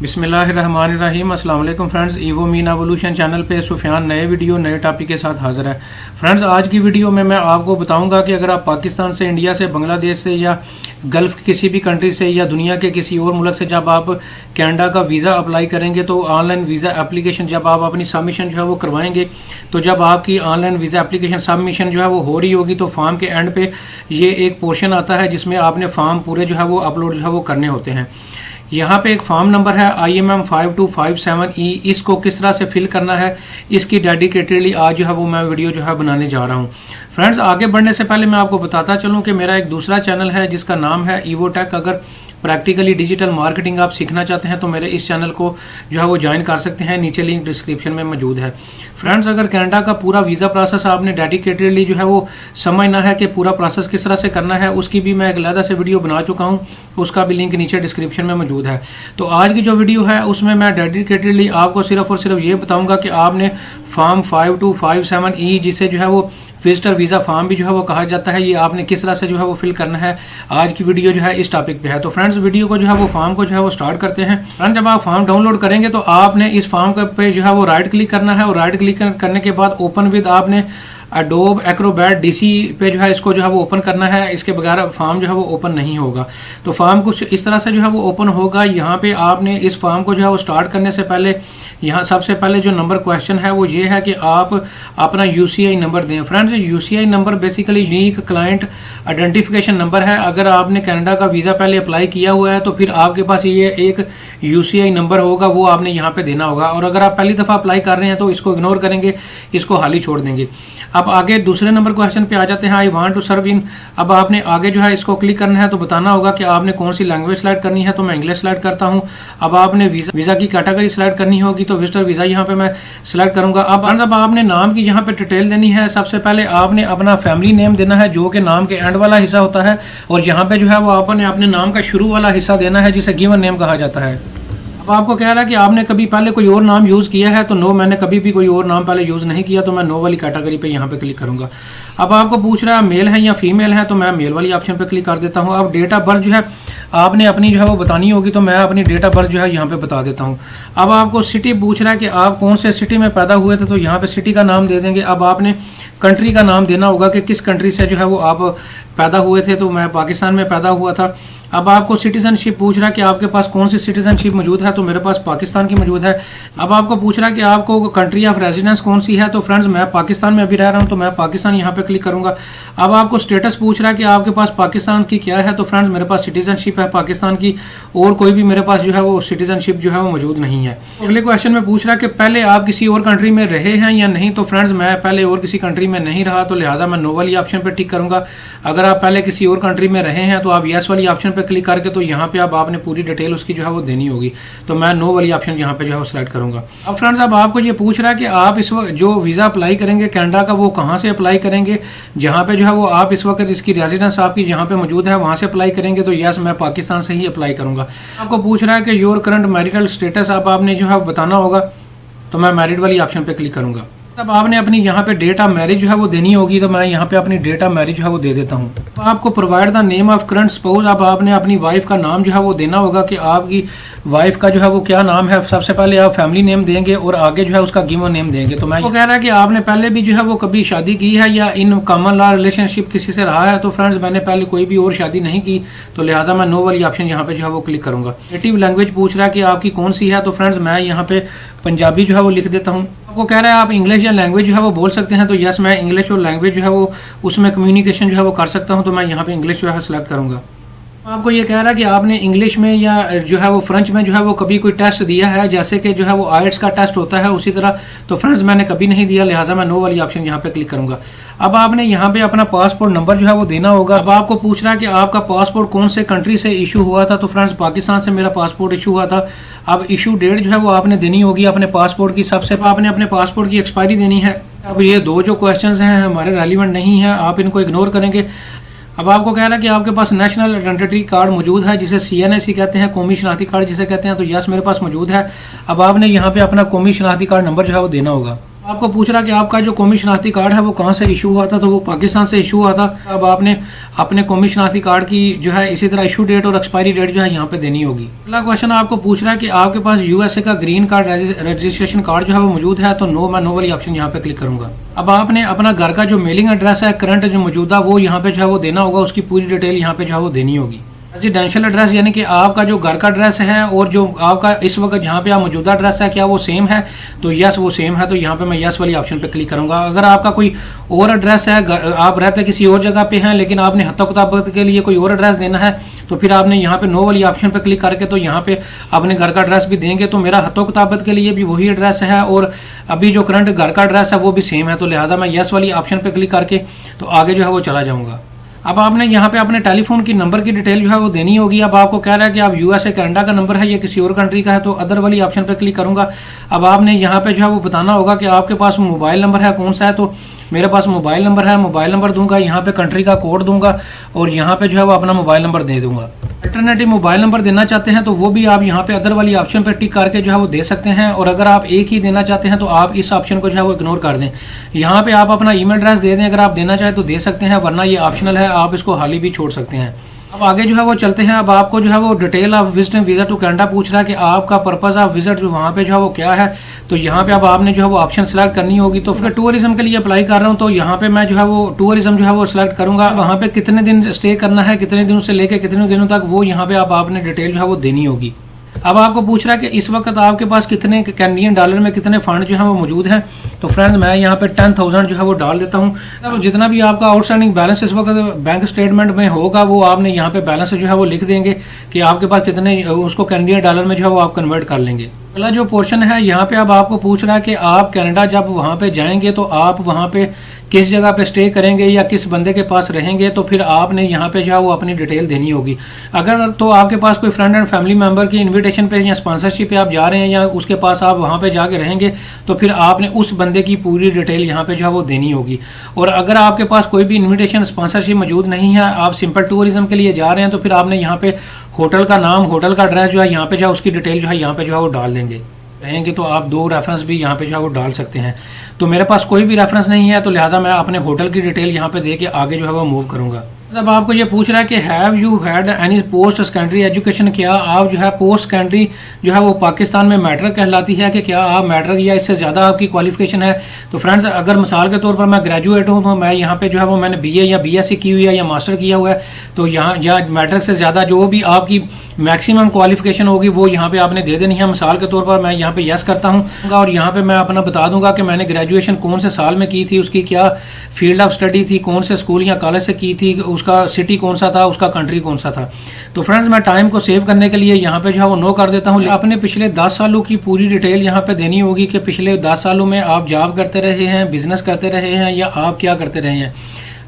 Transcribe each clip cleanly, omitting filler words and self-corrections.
बिस्मिल्लाहिर्रहमानिर्रहीम। अस्सलाम वालेकुम friends, evo mean evolution channel पे सुफियान नए वीडियो नए टॉपिक के साथ हाजिर है। फ्रेंड्स, आज की वीडियो में मैं आपको बताऊंगा कि अगर आप पाकिस्तान से, इंडिया से, बांग्लादेश से या गल्फ किसी भी कंट्री से या दुनिया के किसी और मुल्क से जब आप कनाडा का वीज़ा अप्लाई करेंगे तो ऑनलाइन वीज़ा एप्लीकेशन जब आप अपनी सबमिशन जो है वो करवाएंगे तो जब आपकी ऑनलाइन वीज़ा एप्लीकेशन सबमिशन जो है वो हो रही होगी तो फॉर्म के एंड पे ये एक पोर्शन आता है जिसमें आपने फॉर्म पूरे जो है वो अपलोड जो है वो करने होते हैं। यहाँ पे एक फॉर्म नंबर है IMM 5257E। इसको किस तरह से फिल करना है इसकी डेडिकेटेडली आज जो है वो मैं वीडियो जो है बनाने जा रहा हूँ। फ्रेंड्स, आगे बढ़ने से पहले मैं आपको बताता चलूँ कि मेरा एक दूसरा चैनल है जिसका नाम है ईवोटेक। अगर प्रैक्टिकली डिजिटल मार्केटिंग आप सीखना चाहते हैं तो मेरे इस चैनल को जो है वो ज्वाइन कर सकते हैं, नीचे लिंक डिस्क्रिप्शन में मौजूद है। फ्रेंड्स, अगर कनाडा का पूरा वीज़ा प्रोसेस आपने डेडिकेटेडली जो है वो समझना है कि पूरा प्रोसेस किस तरह से करना है, उसकी भी मैं एक अलग से वीडियो बना चुका हूं, उसका भी लिंक नीचे डिस्क्रिप्शन में मौजूद है। तो आज की जो वीडियो है उसमें मैं डेडिकेटेडली आपको सिर्फ और सिर्फ ये बताऊंगा कि आपने फॉर्म 5257E जिसे जो है वो विजिटर वीजा फॉर्म भी जो है वो कहा जाता है, ये आपने किस तरह से जो है वो फिल करना है। आज की वीडियो जो है इस टॉपिक पे है। तो फ्रेंड्स, वीडियो को जो है वो फॉर्म को जो है वो स्टार्ट करते हैं। फ्रेंड्स, जब आप फॉर्म डाउनलोड करेंगे तो आपने इस फॉर्म पे जो है वो राइट क्लिक करना है और राइट क्लिक करने के बाद ओपन विद आपने एडोब एक्रोबैट DC पे जो है इसको जो है वो ओपन करना है। इसके बगैर फॉर्म जो है वो ओपन नहीं होगा। तो फॉर्म कुछ इस तरह से जो है वो ओपन होगा। यहाँ पे आपने इस फॉर्म को जो है वो स्टार्ट करने से पहले यहाँ सबसे पहले जो नंबर क्वेश्चन है वो ये है कि आप अपना UCI नंबर दें। Friends, UCI number basically unique client identification number है। अगर आपने कनाडा का वीजा पहले अप्लाई किया हुआ है तो फिर आपके पास ये एक UCI नंबर होगा, वो आपने यहाँ पे देना होगा। और अगर आप पहली दफा अप्लाई कर रहे हैं तो इसको इग्नोर करेंगे, इसको हाल ही छोड़ देंगे। अब आगे दूसरे नंबर क्वेश्चन पे आ जाते हैं, आई वांट टू सर्व इन। अब आपने आगे जो है इसको क्लिक करना है तो बताना होगा कि आपने कौन सी लैंग्वेज सिलेक्ट करनी है। तो मैं इंग्लिश सिलेक्ट करता हूं। अब आपने वीजा की कैटेगरी सिलेक्ट करनी होगी तो विजिटर वीजा यहाँ पे मैं सिलेक्ट करूंगा। अब आपने नाम की यहाँ पे डिटेल देनी है। सबसे पहले आपने अपना फैमिली नेम देना है जो कि नाम के एंड वाला हिस्सा होता है, और यहाँ पे जो है वो आपने अपने नाम का शुरू वाला हिस्सा देना है जिसे गिवन नेम कहा जाता है। अब आपको कह रहा है कि आपने कभी पहले कोई और नाम यूज किया है, तो नो, मैंने कभी भी कोई और नाम पहले यूज नहीं किया, तो मैं नो वाली कैटेगरी पे यहाँ पे क्लिक करूंगा। अब आपको पूछ रहा है मेल है या फीमेल है, तो मैं मेल वाली ऑप्शन पे क्लिक कर देता हूँ। अब डेट ऑफ बर्थ जो है आपने अपनी जो है वो बतानी होगी, तो मैं अपनी डेट ऑफ बर्थ जो है यहाँ पे बता देता हूँ। अब आपको सिटी पूछ रहा है कि आप कौन से सिटी में पैदा हुए थे, तो यहाँ पे सिटी का नाम दे देंगे। अब आपने कंट्री का नाम देना होगा कि किस कंट्री से जो है वो आप पैदा हुए थे, तो मैं पाकिस्तान में पैदा हुआ था। अब आपको सिटीजनशिप पूछ रहा है कि आपके पास कौन सी सिटीजनशिप मौजूद है, तो मेरे पास पाकिस्तान की मौजूद है। अब आपको पूछ रहा है कि आपको कंट्री ऑफ रेजिडेंस कौन सी है, तो फ्रेंड्स मैं पाकिस्तान में अभी रह रहा हूं, तो मैं पाकिस्तान यहाँ पे क्लिक करूंगा। अब आपको स्टेटस पूछ रहा है कि आपके पास पाकिस्तान की क्या है, तो फ्रेंड्स मेरे पास सिटीजनशिप है पाकिस्तान की, और कोई भी मेरे पास जो है वो सिटीजनशिप जो है वो मौजूद नहीं है। अगले क्वेश्चन में पूछ रहा है कि पहले आप किसी और कंट्री में रहे हैं या नहीं, तो फ्रेंड्स मैं पहले और किसी कंट्री में नहीं रहा, तो लिहाजा मैं नो वाली ऑप्शन पे टिक करूंगा। अगर आप पहले किसी और कंट्री में रहे हैं तो आप यस वाली ऑप्शन पे क्लिक करके तो यहाँ पे अब आपने पूरी डिटेल उसकी जो है वो देनी होगी, तो मैं नो वाली ऑप्शन यहाँ पे जो है वो सिलेक्ट करूंगा। अब फ्रेंड्स, अब आपको ये पूछ रहा है कि आप इस वक्त जो वीजा अप्लाई करेंगे कनाडा का वो कहाँ से अप्लाई करेंगे, जहाँ पे जो है वो आप इस वक्त इसकी रेजिडेंस आपकी जहाँ पे मौजूद है वहां से अप्लाई करेंगे, तो यस मैं पाकिस्तान से ही अप्लाई करूंगा। आपको पूछ रहा है कि योर करंट मैरिटल स्टेटस अब आपने जो है बताना होगा, तो मैं मैरिड वाली ऑप्शन पे क्लिक करूंगा। तब आपने अपनी यहाँ पे डेट ऑफ मैरिज जो है वो देनी होगी, तो मैं यहाँ पे अपनी डेट ऑफ मैरिज जो है वो दे देता हूँ। आपको provide the name of current spouse. अब आपने अपनी वाइफ का नाम जो है वो देना होगा कि आपकी वाइफ का जो है वो क्या नाम है। सबसे पहले आप फैमिली नेम देंगे और आगे जो है उसका गिवन नेम देंगे। तो मैं वो कह रहा है कि आपने पहले भी जो है वो कभी शादी की है या इन कॉमन लॉ रिलेशनशिप किसी से रहा है, तो फ्रेंड्स मैंने पहले कोई भी और शादी नहीं की, तो लिहाजा मैं नो वाली ऑप्शन यहाँ पे जो है वो क्लिक करूंगा। नेटिव लैंग्वेज पूछ रहा है कि आपकी कौन सी है, तो फ्रेंड्स मैं यहाँ पे पंजाबी जो है वो लिख देता हूँ। आपको कह रहा है आप इंग्लिश या लैंग्वेज जो है वो बोल सकते हैं, तो यस मैं इंग्लिश और लैंग्वेज जो है वो उसमें कम्युनिकेशन जो है वो कर सकता हूँ, तो मैं यहाँ पे इंग्लिश जो है सिलेक्ट करूंगा। आपको ये कह रहा है कि आपने इंग्लिश में या जो है वो फ्रेंच में जो है वो कभी कोई टेस्ट दिया है, जैसे कि जो है वो आइट्स का टेस्ट होता है उसी तरह, तो फ्रेंड्स मैंने कभी नहीं दिया, लिहाजा मैं नो वाली ऑप्शन यहाँ पे क्लिक करूंगा। अब आपने यहाँ पे अपना पासपोर्ट नंबर जो है वो देना होगा। अब आपको पूछ रहा है कि आपका पासपोर्ट कौन से कंट्री से इशू हुआ था, तो फ्रेंड्स पाकिस्तान से मेरा पासपोर्ट इशू हुआ था। अब इशू डेट जो है वो आपने देनी होगी अपने पासपोर्ट की। सबसे आपने अपने पासपोर्ट की एक्सपायरी देनी है। अब ये दो जो क्वेश्चंस हैं हमारे रेलिवेंट नहीं है, आप इनको इग्नोर करेंगे। अब आपको कह रहा है कि आपके पास नेशनल आइडेंटिटी कार्ड मौजूद है जिसे CNIC कहते हैं, कौमी शनाख्ती कार्ड जिसे कहते हैं, तो यस मेरे पास मौजूद है। अब आपने यहाँ पे अपना कौमी शनाख्ती कार्ड नंबर जो है वो देना होगा। आपको पूछ रहा कि आपका जो कौमी शनाख्ती कार्ड है वो कहाँ से इशू हुआ था, तो वो पाकिस्तान से इशू हुआ था। अब आपने अपने कौमी शनाख्ती कार्ड की जो है इसी तरह इशू डेट और एक्सपायरी डेट जो है यहाँ पे देनी होगी। अगला क्वेश्चन आपको पूछ रहा है कि आपके पास यूएसए का ग्रीन कार्ड रजिस्ट्रेशन कार्ड जो है वो मौजूद है, तो नो, मैं नो वाली ऑप्शन यहाँ पे क्लिक करूंगा। अब आपने अपना घर का जो मेलिंग एड्रेस है करंट जो मौजूदा वो यहाँ पे जो है वो देना होगा, उसकी पूरी डिटेल यहाँ पे जो है वो देनी होगी। रेजिडेंशियल एड्रेस यानी कि आपका जो घर का एड्रेस है और जो आपका इस वक्त जहाँ पे आप मौजूदा एड्रेस है क्या वो सेम है, तो यस वो सेम है, तो यहाँ पे मैं यस वाली ऑप्शन पे क्लिक करूंगा। अगर आपका कोई और एड्रेस है, आप रहते किसी और जगह पे हैं लेकिन आपने हत्ता किताबत के लिए कोई और एड्रेस देना है, तो फिर आपने यहाँ पे नो वाली ऑप्शन पे क्लिक करके तो यहाँ पे अपने घर का एड्रेस भी देंगे। तो मेरा हत्ता किताबत के लिए भी वही एड्रेस है और अभी जो करंट घर का एड्रेस है वो भी सेम है, तो लिहाजा मैं यस वाली ऑप्शन पे क्लिक करके तो आगे जो है वो चला जाऊंगा। अब आपने यहाँ पे अपने टेलीफोन की नंबर की डिटेल जो है वो देनी होगी। अब आपको कह रहा है कि आप यूएसए कनाडा का नंबर है या किसी और कंट्री का है, तो अदर वाली ऑप्शन पे क्लिक करूंगा। अब आपने यहाँ पे जो है वो बताना होगा कि आपके पास मोबाइल नंबर है कौन सा है, तो मेरे पास मोबाइल नंबर है, मोबाइल नंबर दूंगा, यहाँ पे कंट्री का कोड दूंगा और यहाँ पे जो है वो अपना मोबाइल नंबर दे दूंगा। अल्टरनेटिव मोबाइल नंबर देना चाहते हैं तो वो भी आप यहाँ पे अदर वाली ऑप्शन पे टिक करके जो है वो दे सकते हैं, और अगर आप एक ही देना चाहते हैं तो आप इस ऑप्शन को जो है वो इग्नोर कर दें। यहाँ पे आप अपना ईमेल एड्रेस दे दें, अगर आप देना चाहें तो दे सकते हैं, वरना ये ऑप्शनल है, आप इसको हाली भी छोड़ सकते हैं। अब आगे जो है वो चलते हैं। अब आपको जो है वो detail of visiting visa to Canada पूछ रहा है कि आपका पर्पज ऑफ विजिट जो वहाँ पे जो है वो क्या है, तो यहाँ पे अब आपने जो है वो ऑप्शन सिलेक्ट करनी होगी। तो फिर टूरिज्म के लिए अप्लाई कर रहा हूँ, तो यहाँ पे मैं जो है वो टूरिज्म जो है वो सिलेक्ट करूंगा। वहाँ पे कितने दिन स्टे करना है, कितने दिनों से लेके कितने दिनों तक, वो यहाँ पे आपने डिटेल जो है वो देनी होगी। अब आपको पूछ रहा है कि इस वक्त आपके पास कितने कैनेडियन डॉलर में कितने फंड जो है वो मौजूद हैं, तो फ्रेंड्स मैं यहाँ पे 10,000 जो है वो डाल देता हूँ। अब जितना भी आपका आउटस्टैंडिंग बैलेंस इस वक्त बैंक स्टेटमेंट में होगा वो आपने यहाँ पे बैलेंस जो है वो लिख देंगे कि आपके पास कितने, उसको कैनेडियन डॉलर में जो है वो आप कन्वर्ट कर लेंगे। अगला जो पोर्शन है यहाँ पे अब आपको पूछ रहा है कि आप कनाडा जब वहां पे जाएंगे तो आप वहां पे किस जगह पे स्टे करेंगे या किस बंदे के पास रहेंगे, तो फिर आपने यहाँ पे जो है वो अपनी डिटेल देनी होगी। अगर तो आपके पास कोई फ्रेंड एंड फैमिली मेंबर की इनविटेशन पे या स्पॉन्सरशिप पे आप जा रहे हैं या उसके पास आप वहां पे जाके रहेंगे, तो फिर आपने उस बंदे की पूरी डिटेल यहाँ पे जो है वो देनी होगी। और अगर आपके पास कोई भी इन्विटेशन स्पॉन्सरशिप मौजूद नहीं है, आप सिंपल टूरिज्म के लिए जा रहे हैं, तो फिर आपने यहाँ पे होटल का नाम, होटल का एड्रेस जो है यहाँ पे जो है उसकी डिटेल जो है यहाँ पे जो है वो डाल देंगे। रहेंगे तो आप 2 रेफरेंस भी यहाँ पे जो है वो डाल सकते हैं। तो मेरे पास कोई भी रेफरेंस नहीं है, तो लिहाजा मैं अपने होटल की डिटेल यहाँ पे दे के आगे जो है वो मूव करूंगा। अब आपको ये पूछ रहा है कि have you had any post secondary education, क्या आप जो है पोस्ट सेकेंडरी जो है वो पाकिस्तान में मैट्रिक कहलाती है, कि क्या आप मैट्रिक या इससे ज्यादा आपकी क्वालिफिकेशन है। तो फ्रेंड्स अगर मिसाल के तौर पर मैं ग्रेजुएट हूँ, तो मैं यहाँ पे जो है वो मैंने बीए या बीएससी की हुई है या मास्टर किया हुआ है, तो यहाँ या मैट्रिक से ज्यादा जो भी आपकी मैक्सिमम क्वालिफिकेशन होगी वो यहाँ पे आपने दे देनी है। मिसाल के तौर पर मैं यहाँ पे यस करता हूँ और यहाँ पे मैं अपना बता दूंगा कि मैंने ग्रेजुएशन कौन से साल में की थी, उसकी क्या फील्ड ऑफ स्टडी थी, कौन से स्कूल या कॉलेज से की थी, उसका सिटी कौन सा था, उसका कंट्री कौन सा था। तो फ्रेंड्स मैं टाइम को सेव करने के लिए यहाँ पे जो है वो नो कर देता हूँ। अपने पिछले 10 सालों की पूरी डिटेल यहाँ पे देनी होगी कि पिछले 10 सालों में आप जॉब करते रहे हैं, बिजनेस करते रहे हैं या आप क्या करते रहे हैं।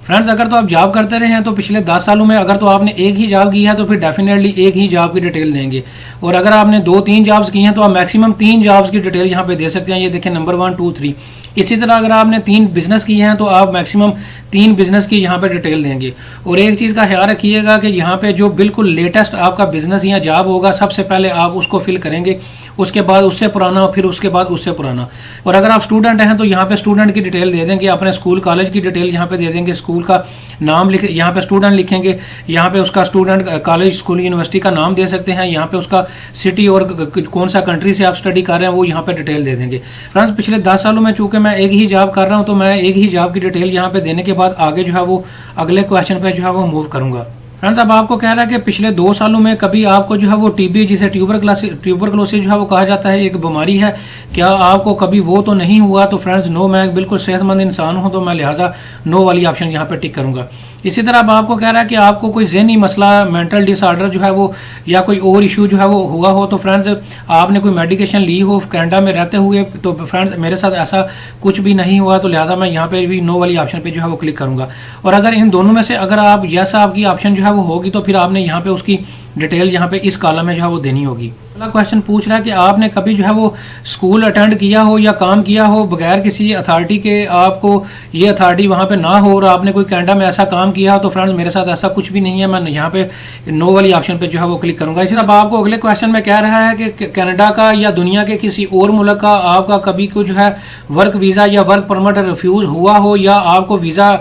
फ्रेंड्स अगर तो आप जॉब करते रहे हैं तो पिछले 10 सालों में अगर तो आपने एक ही जॉब की है तो फिर डेफिनेटली एक ही जॉब की डिटेल देंगे, और अगर आपने 2-3 जॉब्स की हैं तो आप मैक्सिमम 3 जॉब्स की डिटेल यहाँ पे दे सकते हैं। ये देखें नंबर 1, 2, 3। इसी तरह अगर आपने 3 बिजनेस किए हैं तो आप मैक्सिमम 3 बिजनेस की यहाँ पे डिटेल देंगे। और एक चीज का ख्याल रखिएगा कि यहाँ पे जो बिल्कुल लेटेस्ट आपका बिजनेस या जॉब होगा सबसे पहले आप उसको फिल करेंगे, उसके बाद उससे पुराना, फिर उसके बाद उससे पुराना। और अगर आप स्टूडेंट हैं तो यहाँ पे स्टूडेंट की डिटेल दे देंगे, अपने स्कूल कॉलेज की डिटेल यहाँ पे दे देंगे, स्कूल का नाम लिख, यहाँ पे स्टूडेंट लिखेंगे, यहाँ पे उसका स्टूडेंट कॉलेज स्कूल यूनिवर्सिटी का नाम दे सकते हैं, यहाँ पे उसका सिटी और कौन सा कंट्री से आप स्टडी कर रहे हैं वो यहाँ पे डिटेल दे देंगे। फ्रेंड्स पिछले 10 सालों में चूंकि मैं एक ही जॉब कर रहा हूँ तो मैं एक ही जॉब की डिटेल यहाँ पे देने के बाद आगे जो है वो अगले क्वेश्चन पे जो है वो मूव करूंगा। फ्रेंड्स अब आपको कह रहा है कि पिछले 2 सालों में कभी आपको जो है वो टीबी, जिसे ट्यूबरक्लोसिस जो है वो कहा जाता है, एक बीमारी है, क्या आपको कभी वो तो नहीं हुआ। तो फ्रेंड्स नो, मैं बिल्कुल सेहतमंद इंसान हूं, तो मैं लिहाजा नो वाली ऑप्शन यहाँ पे टिक करूंगा। इसी तरह अब आपको कह रहा है कि आपको कोई ज़हनी मसला, मेंटल डिसऑर्डर जो है वो या कोई और इशू जो है वो हुआ हो, तो फ्रेंड्स आपने कोई मेडिकेशन ली हो कनाडा में रहते हुए, तो फ्रेंड्स मेरे साथ ऐसा कुछ भी नहीं हुआ, तो लिहाजा मैं यहाँ पे भी नो वाली ऑप्शन पे जो है वो क्लिक करूंगा। और अगर इन दोनों में से अगर आप यस आपकी ऑप्शन जो है वो होगी तो फिर आपने यहाँ पे उसकी डिटेल यहाँ पे इस कॉलम में जो है वो देनी होगी। अगला क्वेश्चन पूछ रहा है कि आपने कभी जो है वो स्कूल अटेंड किया हो या काम किया हो बगैर किसी अथॉरिटी के, आपको ये अथॉरिटी वहां पे ना हो और आपने कोई कनाडा में ऐसा काम किया हो। तो फ्रेंड्स मेरे साथ ऐसा कुछ भी नहीं है। मैं यहाँ पे नो वाली ऑप्शन पे जो है वो क्लिक करूंगा। इसी तरह आपको अगले क्वेश्चन में कह रहा है कि कनाडा का या दुनिया के किसी और मुल्क का आपका कभी को जो है वर्क वीजा या वर्क परमिट रिफ्यूज हुआ हो, या आपको वीजा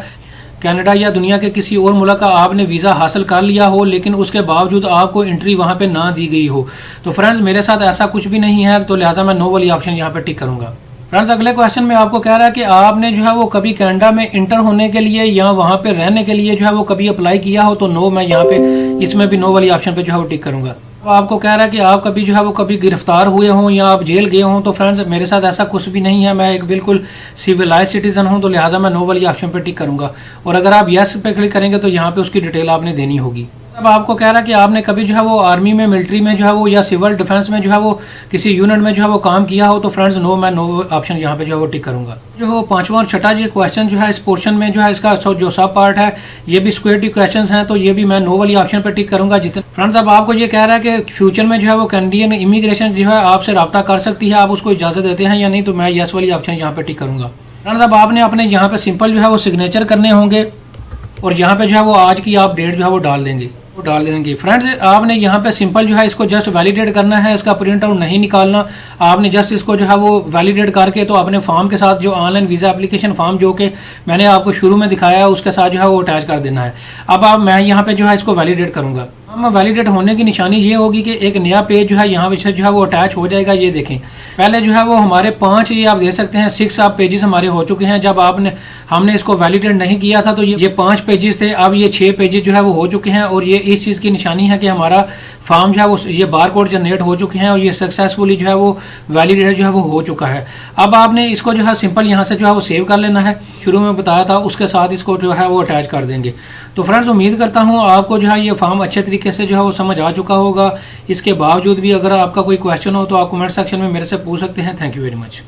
कनाडा या दुनिया के किसी और मुल्क का आपने वीजा हासिल कर लिया हो लेकिन उसके बावजूद आपको एंट्री वहां पे ना दी गई हो। तो फ्रेंड्स मेरे साथ ऐसा कुछ भी नहीं है, तो लिहाजा मैं नो वाली ऑप्शन यहाँ पे टिक करूंगा। फ्रेंड्स अगले क्वेश्चन में आपको कह रहा है कि आपने जो है वो कभी कनाडा में इंटर होने के लिए या वहां पे रहने के लिए जो है वो कभी अप्लाई किया हो। तो नो, मैं यहाँ पे इसमें भी नो वाली ऑप्शन पे जो है वो टिक करूंगा। तो आपको कह रहा है कि आप कभी जो है वो कभी गिरफ्तार हुए हों या आप जेल गए हों। तो फ्रेंड्स मेरे साथ ऐसा कुछ भी नहीं है, मैं एक बिल्कुल सिविलाइज सिटीजन हूं, तो लिहाजा मैं नो वाली ऑप्शन पे टिक करूंगा। और अगर आप यस पे क्लिक करेंगे तो यहाँ पे उसकी डिटेल आपने देनी होगी। अब आपको कह रहा है कि आपने कभी जो है वो आर्मी में, मिलिट्री में जो है वो या सिविल डिफेंस में जो है वो किसी यूनिट में जो है वो काम किया हो। तो फ्रेंड्स नो, मैं नो ऑप्शन यहाँ पे जो है वो टिक करूंगा। जो है पांचवा और छठा ये क्वेश्चन जो है इस पोर्शन में जो है इसका जो सब पार्ट है ये भी सिक्योरिटी क्वेश्चन है, तो ये भी मैं नो वाली ऑप्शन पे टिक करूंगा। जितने फ्रेंड्स अब आपको ये कह रहा है कि फ्यूचर में जो है वो कैनेडियन इमिग्रेशन जो है आपसे रब्ता कर सकती है, आप उसको इजाजत देते हैं या नहीं। तो मैं यस वाली ऑप्शन यहाँ पे टिक करूंगा। फ्रेंड्स अब आपने अपने यहाँ पे सिंपल जो है वो सिग्नेचर करने होंगे और यहाँ पे जो है वो आज की आप डेट जो है वो डाल देंगे। फ्रेंड्स आपने यहाँ पे सिंपल जो है इसको जस्ट वैलिडेट करना है, इसका प्रिंट आउट नहीं निकालना। आपने जस्ट इसको जो है वो वैलिडेट करके तो अपने फॉर्म के साथ जो ऑनलाइन वीजा एप्लीकेशन फॉर्म जो कि मैंने आपको शुरू में दिखाया है उसके साथ जो है वो अटैच कर देना है। अब मैं यहाँ पे जो है इसको वैलिडेट करूंगा। वैलिडेट होने की निशानी ये होगी कि एक नया पेज जो है यहाँ पे जो है वो अटैच हो जाएगा। ये देखें, पहले जो है वो हमारे 5, ये आप देख सकते हैं 6 आप पेजेस हमारे हो चुके हैं। जब हमने इसको वैलिडेट नहीं किया था तो ये 5 पेजेस थे, अब ये 6 पेजेस जो है वो हो चुके हैं। और ये इस चीज की निशानी है कि हमारा फॉर्म जो है वो ये बार कोड जनरेट हो चुके हैं और ये सक्सेसफुली जो है वो वैलिडेट जो है वो हो चुका है। अब आपने इसको जो है सिंपल यहाँ से जो है वो सेव कर लेना है, शुरू में बताया था उसके साथ इसको जो है वो अटैच कर देंगे। तो फ्रेंड्स उम्मीद करता हूँ आपको जो है ये फॉर्म अच्छे तरीके से जो है वो समझ आ चुका होगा। इसके बावजूद भी अगर आपका कोई क्वेश्चन हो तो आप कमेंट सेक्शन में मेरे से पूछ सकते हैं। Thank you very much.